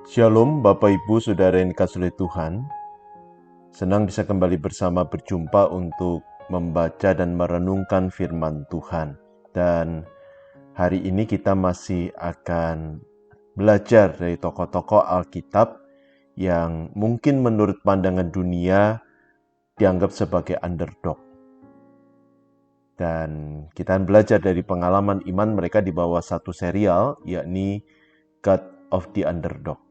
Shalom Bapak Ibu Saudara yang dikasihi oleh Tuhan. Senang bisa kembali bersama berjumpa untuk membaca dan merenungkan firman Tuhan. Dan hari ini kita masih akan belajar dari tokoh-tokoh Alkitab yang mungkin menurut pandangan dunia dianggap sebagai underdog. Dan kita belajar dari pengalaman iman mereka di bawah satu serial, yakni God of the Underdog.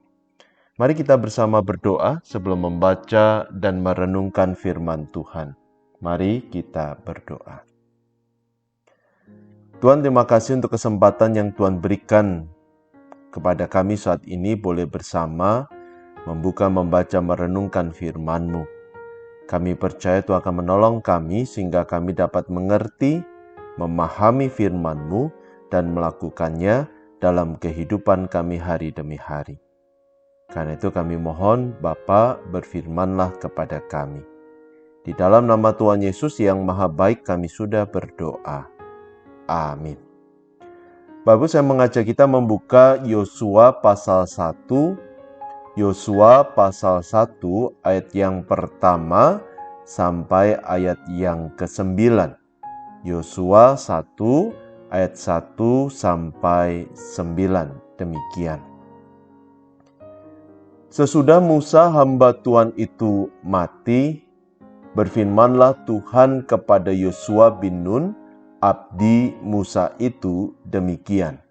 Mari kita bersama berdoa sebelum membaca dan merenungkan firman Tuhan. Mari kita berdoa. Tuhan, terima kasih untuk kesempatan yang Tuhan berikan kepada kami saat ini boleh bersama membuka, membaca, merenungkan firman-Mu. Kami percaya Tuhan akan menolong kami sehingga kami dapat mengerti, memahami firman-Mu dan melakukannya dalam kehidupan kami hari demi hari. Karena itu kami mohon Bapa berfirmanlah kepada kami. Di dalam nama Tuhan Yesus yang maha baik kami sudah berdoa. Amin. Bapak saya mengajak kita membuka Yosua pasal 1. Yosua pasal 1 ayat yang pertama sampai ayat yang ke-9. Yosua 1 ayat 1 sampai 9. Demikian. Sesudah Musa hamba Tuhan itu mati, berfirmanlah Tuhan kepada Yosua bin Nun, abdi Musa itu demikian.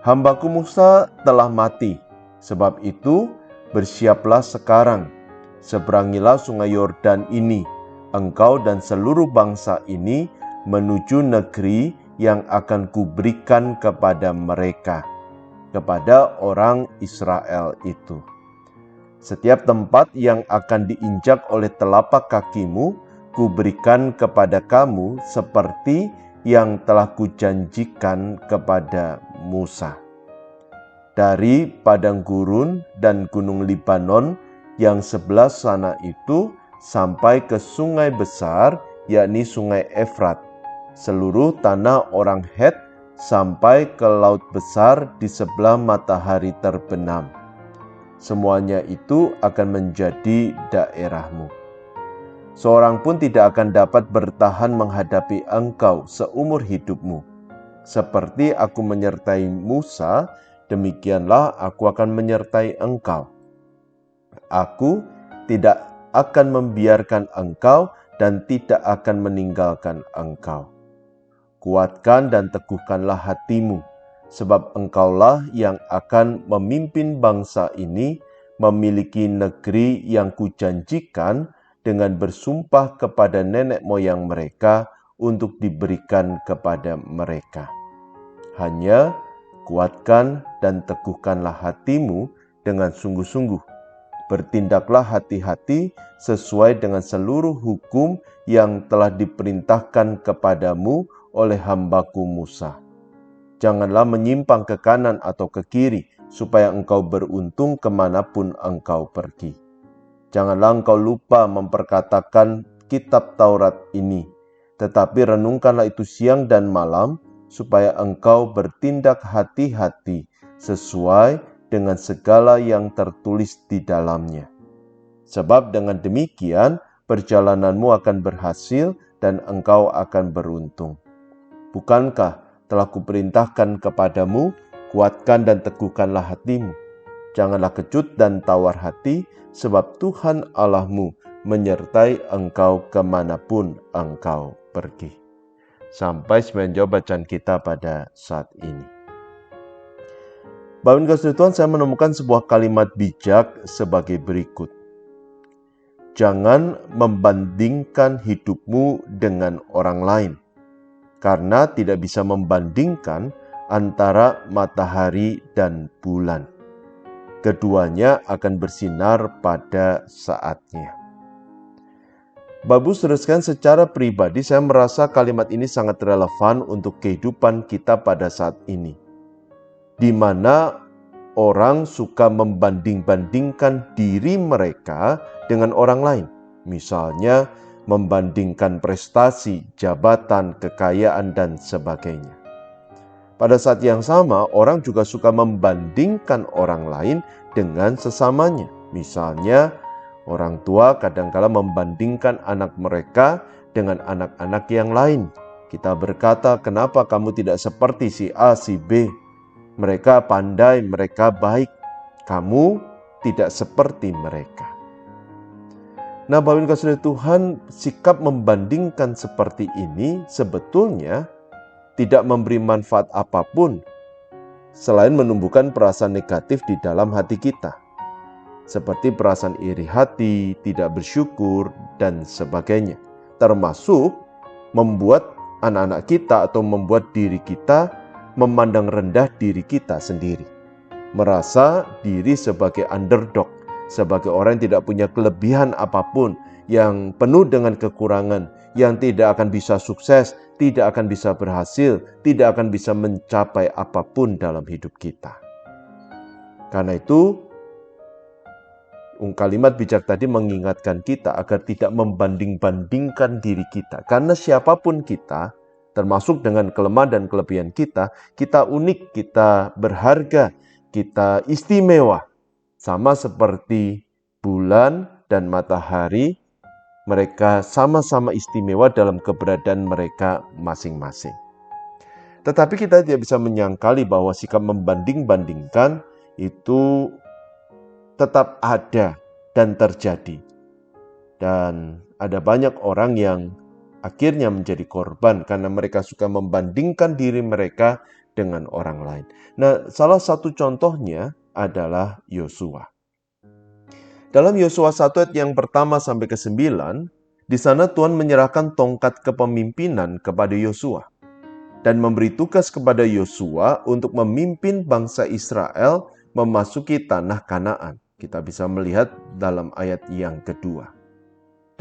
Hambaku Musa telah mati, sebab itu bersiaplah sekarang, seberangilah sungai Yordan ini, engkau dan seluruh bangsa ini menuju negeri yang akan kuberikan kepada mereka, kepada orang Israel itu. Setiap tempat yang akan diinjak oleh telapak kakimu, kuberikan kepada kamu seperti yang telah kujanjikan kepada Musa. Dari padang gurun dan gunung Libanon yang sebelah sana itu sampai ke sungai besar, yakni sungai Efrat, seluruh tanah orang Het sampai ke laut besar di sebelah matahari terbenam. Semuanya itu akan menjadi daerahmu. Seorang pun tidak akan dapat bertahan menghadapi engkau seumur hidupmu. Seperti aku menyertai Musa, demikianlah aku akan menyertai engkau. Aku tidak akan membiarkan engkau dan tidak akan meninggalkan engkau. Kuatkan dan teguhkanlah hatimu, sebab engkaulah yang akan memimpin bangsa ini memiliki negeri yang kujanjikan dengan bersumpah kepada nenek moyang mereka untuk diberikan kepada mereka. Hanya kuatkan dan teguhkanlah hatimu dengan sungguh-sungguh. Bertindaklah hati-hati sesuai dengan seluruh hukum yang telah diperintahkan kepadamu oleh hambaku Musa. Janganlah menyimpang ke kanan atau ke kiri, supaya engkau beruntung kemanapun engkau pergi. Janganlah engkau lupa memperkatakan kitab Taurat ini, tetapi renungkanlah itu siang dan malam, supaya engkau bertindak hati-hati sesuai dengan segala yang tertulis di dalamnya. Sebab dengan demikian perjalananmu akan berhasil dan engkau akan beruntung. Bukankah telah kuperintahkan kepadamu, kuatkan dan teguhkanlah hatimu. Janganlah kecut dan tawar hati, sebab Tuhan Allahmu menyertai engkau kemanapun engkau pergi. Sampai semenjauh bacaan kita pada saat ini. Bapak Ibu Tuhan, saya menemukan sebuah kalimat bijak sebagai berikut. Jangan membandingkan hidupmu dengan orang lain, karena tidak bisa membandingkan antara matahari dan bulan. Keduanya akan bersinar pada saatnya. Bapak teruskan secara pribadi, saya merasa kalimat ini sangat relevan untuk kehidupan kita pada saat ini, di mana orang suka membanding-bandingkan diri mereka dengan orang lain. Misalnya, membandingkan prestasi, jabatan, kekayaan, dan sebagainya. Pada saat yang sama, orang juga suka membandingkan orang lain dengan sesamanya. Misalnya, orang tua kadang-kala membandingkan anak mereka dengan anak-anak yang lain. Kita berkata, kenapa kamu tidak seperti si A, si B? Mereka pandai, mereka baik. Kamu tidak seperti mereka. Nah, Bapak Ibu kasih Tuhan, sikap membandingkan seperti ini sebetulnya tidak memberi manfaat apapun selain menumbuhkan perasaan negatif di dalam hati kita. Seperti perasaan iri hati, tidak bersyukur, dan sebagainya. Termasuk membuat anak-anak kita atau membuat diri kita memandang rendah diri kita sendiri. Merasa diri sebagai underdog, sebagai orang yang tidak punya kelebihan apapun, yang penuh dengan kekurangan, yang tidak akan bisa sukses, tidak akan bisa berhasil, tidak akan bisa mencapai apapun dalam hidup kita. Karena itu, kalimat bijak tadi mengingatkan kita agar tidak membanding-bandingkan diri kita. Karena siapapun kita, termasuk dengan kelemahan dan kelebihan kita unik, kita berharga, kita istimewa. Sama seperti bulan dan matahari, mereka sama-sama istimewa dalam keberadaan mereka masing-masing. Tetapi kita tidak bisa menyangkali bahwa sikap membanding-bandingkan itu tetap ada dan terjadi. Dan ada banyak orang yang akhirnya menjadi korban karena mereka suka membandingkan diri mereka dengan orang lain. Nah, salah satu contohnya adalah Yosua. Dalam Yosua 1 ayat yang pertama sampai ke-9, di sana Tuhan menyerahkan tongkat kepemimpinan kepada Yosua dan memberi tugas kepada Yosua untuk memimpin bangsa Israel memasuki tanah Kanaan. Kita bisa melihat dalam ayat yang kedua.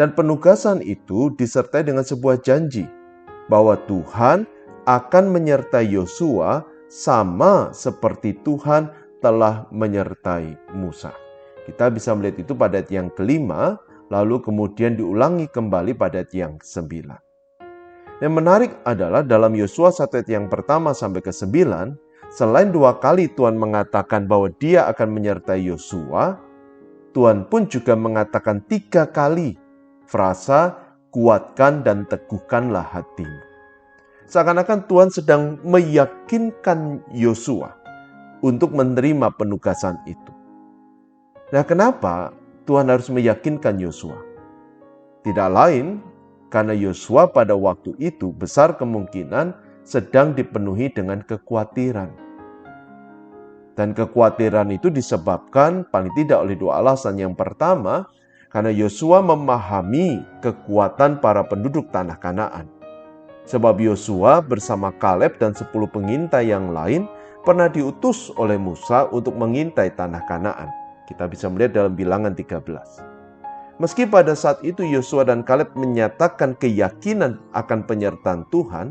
Dan penugasan itu disertai dengan sebuah janji bahwa Tuhan akan menyertai Yosua sama seperti Tuhan telah menyertai Musa. Kita bisa melihat itu pada ayat yang kelima, lalu kemudian diulangi kembali pada ayat yang ke-9. Yang menarik adalah dalam Yosua 1 ayat yang pertama sampai ke-9, selain 2 kali Tuhan mengatakan bahwa Dia akan menyertai Yosua, Tuhan pun juga mengatakan 3 kali frasa kuatkan dan teguhkanlah hatimu. Seakan-akan Tuhan sedang meyakinkan Yosua untuk menerima penugasan itu. Nah, kenapa Tuhan harus meyakinkan Yosua? Tidak lain karena Yosua pada waktu itu besar kemungkinan sedang dipenuhi dengan kekhawatiran. Dan kekhawatiran itu disebabkan paling tidak oleh 2 alasan. Yang pertama, karena Yosua memahami kekuatan para penduduk tanah Kanaan. Sebab Yosua bersama Kaleb dan 10 pengintai yang lain pernah diutus oleh Musa untuk mengintai tanah Kanaan. Kita bisa melihat dalam Bilangan 13. Meski pada saat itu Yosua dan Kaleb menyatakan keyakinan akan penyertaan Tuhan,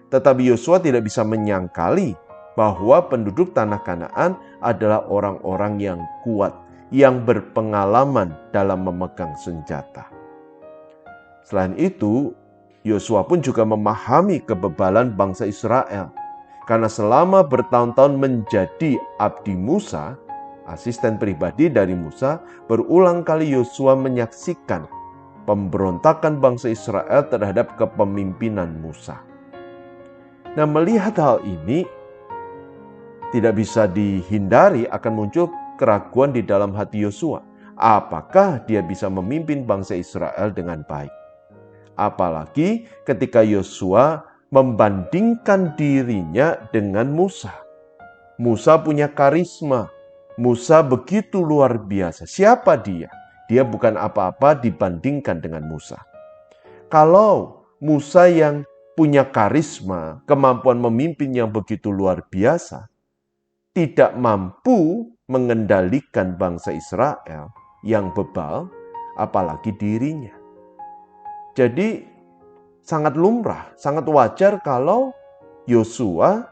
tetapi Yosua tidak bisa menyangkali bahwa penduduk tanah Kanaan adalah orang-orang yang kuat, yang berpengalaman dalam memegang senjata. Selain itu, Yosua pun juga memahami kebebalan bangsa Israel. Karena selama bertahun-tahun menjadi abdi Musa, asisten pribadi dari Musa, berulang kali Yosua menyaksikan pemberontakan bangsa Israel terhadap kepemimpinan Musa. Nah, melihat hal ini, tidak bisa dihindari akan muncul keraguan di dalam hati Yosua. Apakah dia bisa memimpin bangsa Israel dengan baik? Apalagi ketika Yosua membandingkan dirinya dengan Musa. Musa punya karisma. Musa begitu luar biasa. Siapa dia? Dia bukan apa-apa dibandingkan dengan Musa. Kalau Musa yang punya karisma, kemampuan memimpin yang begitu luar biasa, tidak mampu mengendalikan bangsa Israel yang bebal, apalagi dirinya. Jadi sangat lumrah, sangat wajar kalau Yosua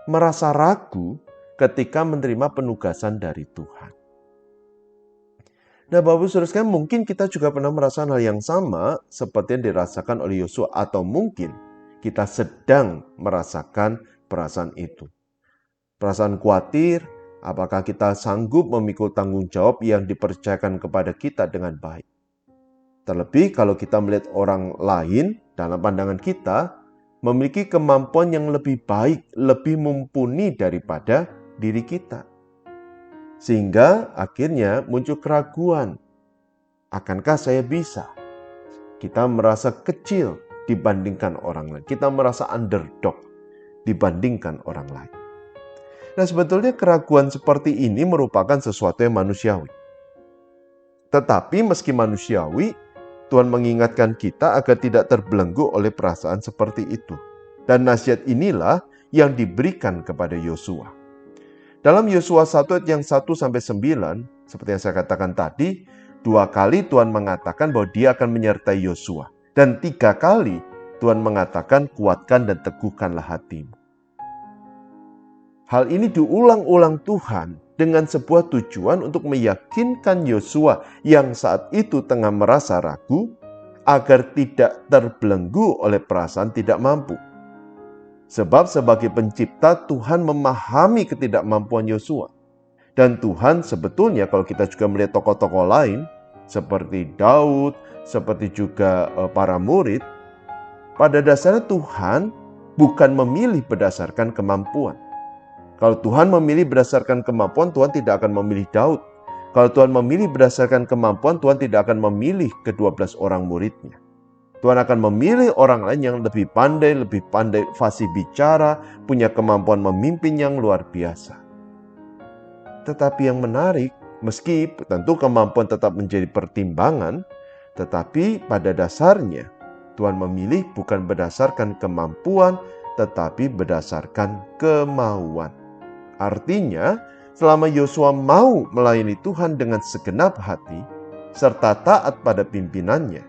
merasa ragu ketika menerima penugasan dari Tuhan. Nah, Bapak Ibu Saudara sekalian, mungkin kita juga pernah merasakan hal yang sama seperti yang dirasakan oleh Yosua, atau mungkin kita sedang merasakan perasaan itu. Perasaan khawatir, apakah kita sanggup memikul tanggung jawab yang dipercayakan kepada kita dengan baik. Terlebih kalau kita melihat orang lain dalam pandangan kita memiliki kemampuan yang lebih baik, lebih mumpuni daripada diri kita. Sehingga akhirnya muncul keraguan. Akankah saya bisa? Kita merasa kecil dibandingkan orang lain. Kita merasa underdog dibandingkan orang lain. Nah, sebetulnya keraguan seperti ini merupakan sesuatu yang manusiawi. Tetapi meski manusiawi, Tuhan mengingatkan kita agar tidak terbelenggu oleh perasaan seperti itu. Dan nasihat inilah yang diberikan kepada Yosua. Dalam Yosua 1 ayat yang 1-9, seperti yang saya katakan tadi, 2 kali Tuhan mengatakan bahwa Dia akan menyertai Yosua. Dan 3 kali Tuhan mengatakan, kuatkan dan teguhkanlah hatimu. Hal ini diulang-ulang Tuhan dengan sebuah tujuan untuk meyakinkan Yosua yang saat itu tengah merasa ragu agar tidak terbelenggu oleh perasaan tidak mampu. Sebab sebagai pencipta Tuhan memahami ketidakmampuan Yosua. Dan Tuhan sebetulnya kalau kita juga melihat tokoh-tokoh lain seperti Daud, seperti juga para murid, pada dasarnya Tuhan bukan memilih berdasarkan kemampuan. Kalau Tuhan memilih berdasarkan kemampuan, Tuhan tidak akan memilih Daud. Kalau Tuhan memilih berdasarkan kemampuan, Tuhan tidak akan memilih ke-12 orang muridnya. Tuhan akan memilih orang lain yang lebih pandai fasih bicara, punya kemampuan memimpin yang luar biasa. Tetapi yang menarik, meski tentu kemampuan tetap menjadi pertimbangan, tetapi pada dasarnya Tuhan memilih bukan berdasarkan kemampuan, tetapi berdasarkan kemauan. Artinya, selama Yosua mau melayani Tuhan dengan segenap hati, serta taat pada pimpinannya,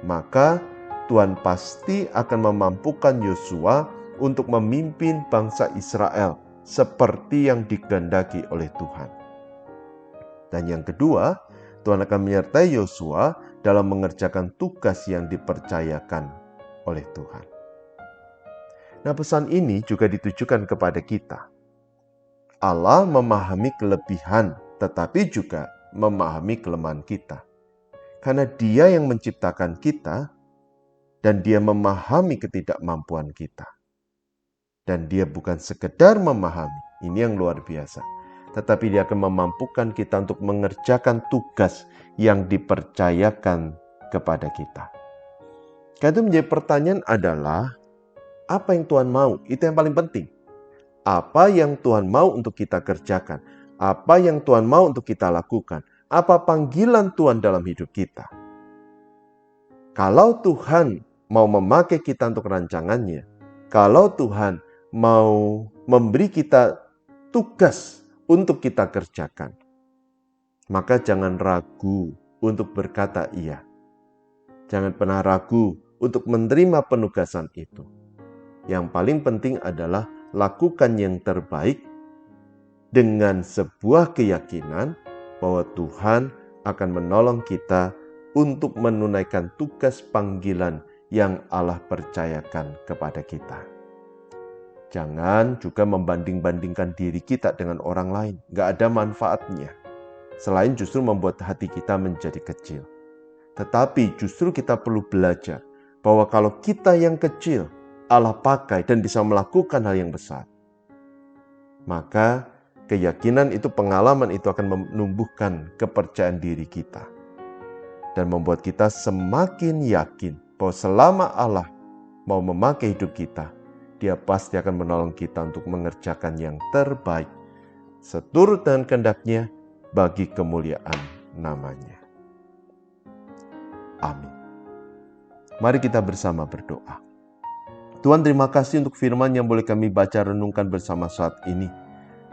maka Tuhan pasti akan memampukan Yosua untuk memimpin bangsa Israel seperti yang dikehendaki oleh Tuhan. Dan yang kedua, Tuhan akan menyertai Yosua dalam mengerjakan tugas yang dipercayakan oleh Tuhan. Nah, pesan ini juga ditujukan kepada kita. Allah memahami kelebihan, tetapi juga memahami kelemahan kita. Karena Dia yang menciptakan kita, dan Dia memahami ketidakmampuan kita. Dan Dia bukan sekedar memahami, ini yang luar biasa, tetapi Dia akan memampukan kita untuk mengerjakan tugas yang dipercayakan kepada kita. Karena itu menjadi pertanyaan adalah, apa yang Tuhan mau? Itu yang paling penting. Apa yang Tuhan mau untuk kita kerjakan? Apa yang Tuhan mau untuk kita lakukan? Apa panggilan Tuhan dalam hidup kita? Kalau Tuhan mau memakai kita untuk rancangannya, kalau Tuhan mau memberi kita tugas untuk kita kerjakan, maka jangan ragu untuk berkata iya. Jangan pernah ragu untuk menerima penugasan itu. Yang paling penting adalah lakukan yang terbaik dengan sebuah keyakinan bahwa Tuhan akan menolong kita untuk menunaikan tugas panggilan yang Allah percayakan kepada kita. Jangan juga membanding-bandingkan diri kita dengan orang lain. Gak ada manfaatnya. Selain justru membuat hati kita menjadi kecil. Tetapi justru kita perlu belajar bahwa kalau kita yang kecil, Allah pakai dan bisa melakukan hal yang besar. Maka keyakinan itu, pengalaman itu akan menumbuhkan kepercayaan diri kita. Dan membuat kita semakin yakin bahwa selama Allah mau memakai hidup kita, Dia pasti akan menolong kita untuk mengerjakan yang terbaik, seturut dengan kehendak-Nya bagi kemuliaan nama-Nya. Amin. Mari kita bersama berdoa. Tuhan, terima kasih untuk firman yang boleh kami baca renungkan bersama saat ini.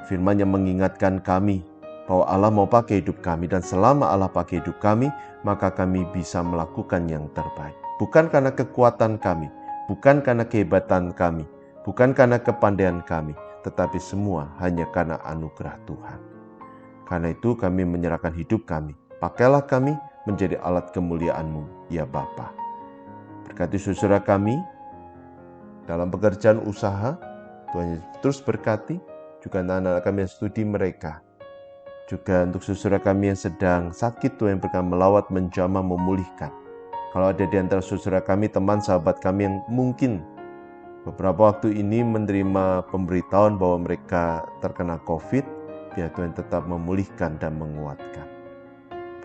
Firman yang mengingatkan kami bahwa Allah mau pakai hidup kami, dan selama Allah pakai hidup kami, maka kami bisa melakukan yang terbaik. Bukan karena kekuatan kami, bukan karena kehebatan kami, bukan karena kepandaian kami, tetapi semua hanya karena anugerah Tuhan. Karena itu kami menyerahkan hidup kami. Pakailah kami menjadi alat kemuliaan-Mu, ya Bapa. Berkati saudara kami dalam pekerjaan usaha, Tuhan Yesus terus berkati juga anak-anak kami yang studi mereka. Juga untuk saudara kami yang sedang sakit, Tuhan yang berkenan melawat, menjamah, memulihkan. Kalau ada di antara saudara kami, teman, sahabat kami yang mungkin beberapa waktu ini menerima pemberitahuan bahwa mereka terkena COVID, biar Tuhan tetap memulihkan dan menguatkan.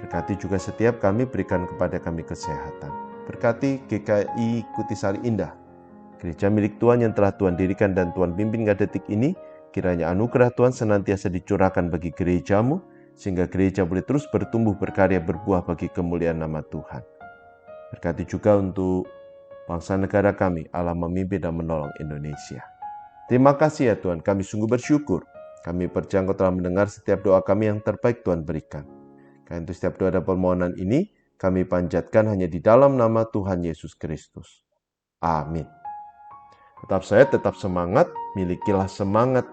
Berkati juga setiap kami, berikan kepada kami kesehatan. Berkati GKI Kutisari Indah, gereja milik Tuhan yang telah Tuhan dirikan dan Tuhan pimpin hingga detik ini. Kiranya anugerah Tuhan senantiasa dicurahkan bagi gerejamu, sehingga gereja boleh terus bertumbuh, berkarya, berbuah bagi kemuliaan nama Tuhan. Berkati juga untuk bangsa negara kami, Allah memimpin dan menolong Indonesia. Terima kasih ya Tuhan, kami sungguh bersyukur. Kami percaya Engkau telah mendengar setiap doa kami yang terbaik Tuhan berikan. Karena itu setiap doa dan permohonan ini, kami panjatkan hanya di dalam nama Tuhan Yesus Kristus. Amin. Tetap sehat, tetap semangat, milikilah semangat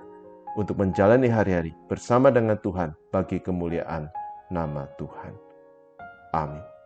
untuk menjalani hari-hari bersama dengan Tuhan bagi kemuliaan nama Tuhan. Amin.